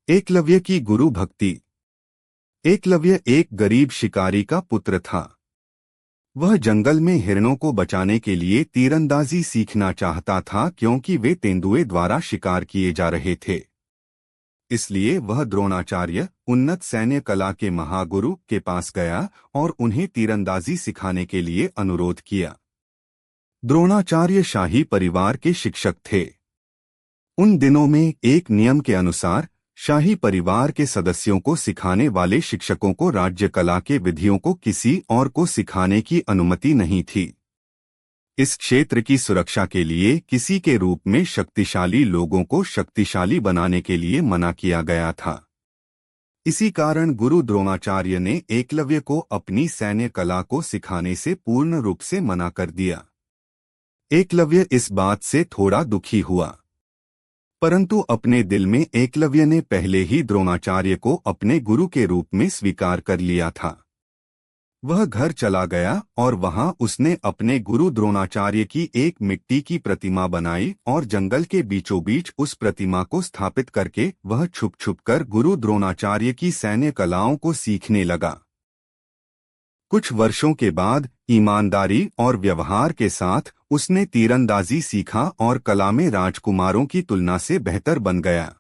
एकलव्य की गुरु भक्ति। एकलव्य एक गरीब शिकारी का पुत्र था। वह जंगल में हिरणों को बचाने के लिए तीरंदाजी सीखना चाहता था क्योंकि वे तेंदुए द्वारा शिकार किए जा रहे थे। इसलिए वह द्रोणाचार्य, उन्नत सैन्य कला के महागुरु, के पास गया और उन्हें तीरंदाजी सिखाने के लिए अनुरोध किया। द्रोणाचार्य शाही परिवार के शिक्षक थे। उन दिनों में एक नियम के अनुसार शाही परिवार के सदस्यों को सिखाने वाले शिक्षकों को राज्य कला के विधियों को किसी और को सिखाने की अनुमति नहीं थी। इस क्षेत्र की सुरक्षा के लिए किसी के रूप में शक्तिशाली लोगों को शक्तिशाली बनाने के लिए मना किया गया था। इसी कारण गुरु द्रोणाचार्य ने एकलव्य को अपनी सैन्य कला को सिखाने से पूर्ण रूप से मना कर दिया। एकलव्य इस बात से थोड़ा दुखी हुआ, परंतु अपने दिल में एकलव्य ने पहले ही द्रोणाचार्य को अपने गुरु के रूप में स्वीकार कर लिया था। वह घर चला गया और वहां उसने अपने गुरु द्रोणाचार्य की एक मिट्टी की प्रतिमा बनाई और जंगल के बीचों बीच उस प्रतिमा को स्थापित करके वह छुप छुप कर गुरु द्रोणाचार्य की सैन्य कलाओं को सीखने लगा। कुछ वर्षों के बाद ईमानदारी और व्यवहार के साथ उसने तीरंदाजी सीखा और कला में राजकुमारों की तुलना से बेहतर बन गया।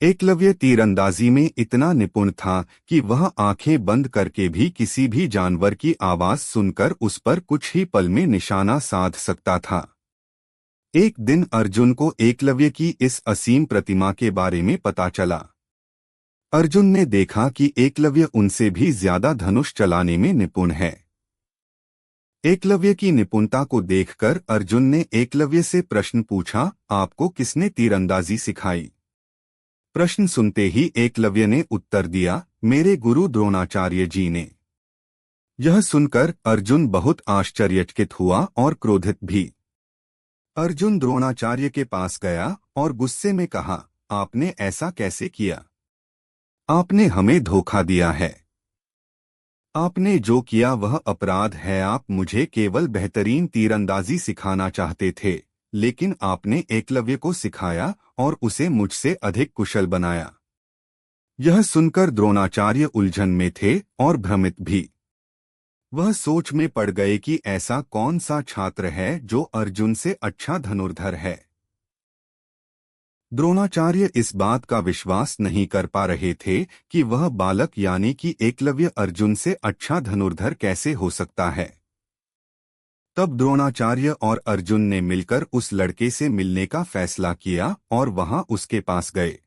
एकलव्य तीरंदाजी में इतना निपुण था कि वह आंखें बंद करके भी किसी भी जानवर की आवाज सुनकर उस पर कुछ ही पल में निशाना साध सकता था। एक दिन अर्जुन को एकलव्य की इस असीम प्रतिमा के बारे में पता चला। अर्जुन ने देखा कि एकलव्य उनसे भी ज्यादा धनुष चलाने में निपुण है। एकलव्य की निपुणता को देखकर अर्जुन ने एकलव्य से प्रश्न पूछा, आपको किसने तीरंदाजी सिखाई? प्रश्न सुनते ही एकलव्य ने उत्तर दिया, मेरे गुरु द्रोणाचार्य जी ने। यह सुनकर अर्जुन बहुत आश्चर्यचकित हुआ और क्रोधित भी। अर्जुन द्रोणाचार्य के पास गया और गुस्से में कहा, आपने ऐसा कैसे किया? आपने हमें धोखा दिया है। आपने जो किया वह अपराध है। आप मुझे केवल बेहतरीन तीरंदाजी सिखाना चाहते थे, लेकिन आपने एकलव्य को सिखाया और उसे मुझसे अधिक कुशल बनाया। यह सुनकर द्रोणाचार्य उलझन में थे और भ्रमित भी। वह सोच में पड़ गए कि ऐसा कौन सा छात्र है जो अर्जुन से अच्छा धनुर्धर है। द्रोणाचार्य इस बात का विश्वास नहीं कर पा रहे थे कि वह बालक यानी कि एकलव्य अर्जुन से अच्छा धनुर्धर कैसे हो सकता है। तब द्रोणाचार्य और अर्जुन ने मिलकर उस लड़के से मिलने का फैसला किया और वहां उसके पास गए।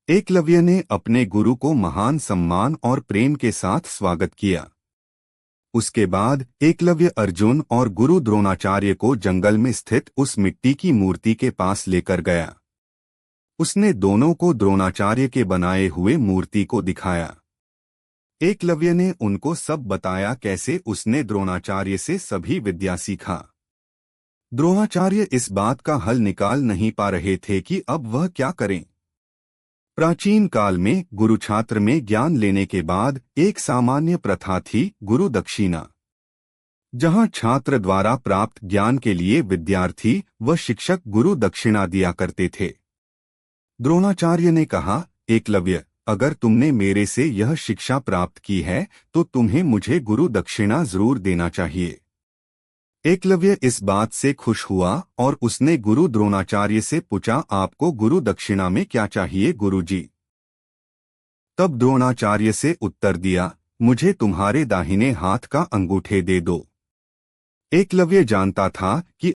एकलव्य ने अपने गुरु को महान सम्मान और प्रेम के साथ स्वागत किया। उसके बाद एकलव्य अर्जुन और गुरु द्रोणाचार्य को जंगल में स्थित उस मिट्टी की मूर्ति के पास लेकर गया। उसने दोनों को द्रोणाचार्य के बनाए हुए मूर्ति को दिखाया। एकलव्य ने उनको सब बताया कैसे उसने द्रोणाचार्य से सभी विद्या सीखा। द्रोणाचार्य इस बात का हल निकाल नहीं पा रहे थे कि अब वह क्या करें। प्राचीन काल में गुरु छात्र में ज्ञान लेने के बाद एक सामान्य प्रथा थी, गुरु दक्षिणा, जहां छात्र द्वारा प्राप्त ज्ञान के लिए विद्यार्थी व शिक्षक गुरु दक्षिणा दिया करते थे। द्रोणाचार्य ने कहा, एकलव्य, अगर तुमने मेरे से यह शिक्षा प्राप्त की है तो तुम्हें मुझे गुरु दक्षिणा जरूर देना चाहिए। एकलव्य इस बात से खुश हुआ और उसने गुरु द्रोणाचार्य से पूछा, आपको गुरु दक्षिणा में क्या चाहिए गुरुजी? तब द्रोणाचार्य से उत्तर दिया, मुझे तुम्हारे दाहिने हाथ का अंगूठे दे दो। एकलव्य जानता था कि